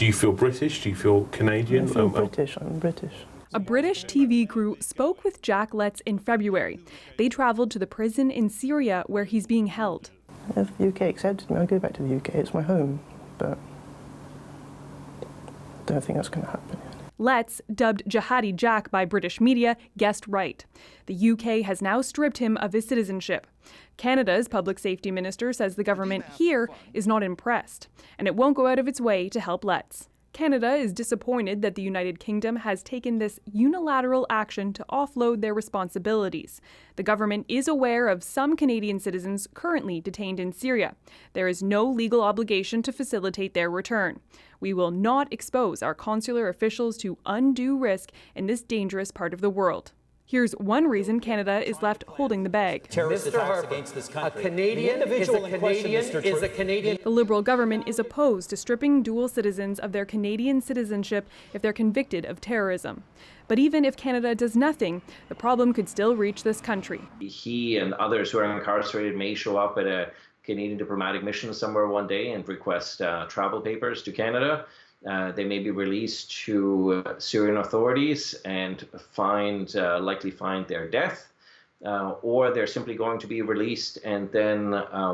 Do you feel British? Do you feel Canadian? I feel British. I'm British. A British TV crew spoke with Jack Letts in February. They traveled to the prison in Syria where he's being held. If the UK accepted me, I'll go back to the UK. It's my home, but I don't think that's going to happen. Letts, dubbed Jihadi Jack by British media, guessed right. The UK has now stripped him of his citizenship. Canada's public safety minister says the government here is not impressed, and it won't go out of its way to help Letts. Canada is disappointed that the United Kingdom has taken this unilateral action to offload their responsibilities. The government is aware of some Canadian citizens currently detained in Syria. There is no legal obligation to facilitate their return. We will not expose our consular officials to undue risk in this dangerous part of the world. Here's one reason Canada is left holding the bag. Terrorist attacks against this country. A Canadian is a Canadian. The Liberal government is opposed to stripping dual citizens of their Canadian citizenship if they're convicted of terrorism. But even if Canada does nothing, the problem could still reach this country. He and others who are incarcerated may show up at a Canadian diplomatic mission somewhere one day and request travel papers to Canada. They may be released to Syrian authorities and likely find their death, or they're simply going to be released and then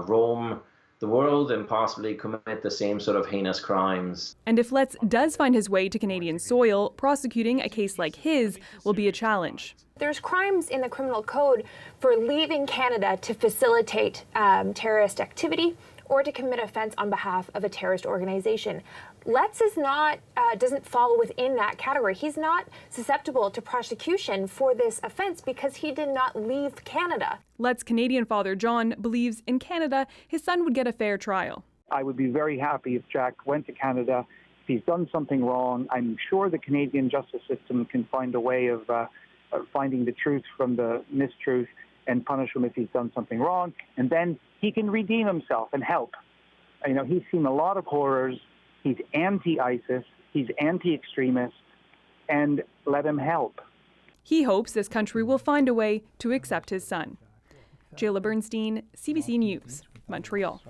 roam the world and possibly commit the same sort of heinous crimes. And if Letts does find his way to Canadian soil, prosecuting a case like his will be a challenge. There's crimes in the criminal code for leaving Canada to facilitate terrorist activity or to commit offense on behalf of a terrorist organization. Letts is not, doesn't fall within that category. He's not susceptible to prosecution for this offense because he did not leave Canada. Letts' Canadian father, John, believes in Canada his son would get a fair trial. I would be very happy if Jack went to Canada. If he's done something wrong, I'm sure the Canadian justice system can find a way of finding the truth from the mistruth and punish him if he's done something wrong. And then he can redeem himself and help. You know, he's seen a lot of horrors. He's anti-ISIS. He's anti-extremist. And let him help. He hopes this country will find a way to accept his son. Jayla Bernstein, CBC News, Montreal.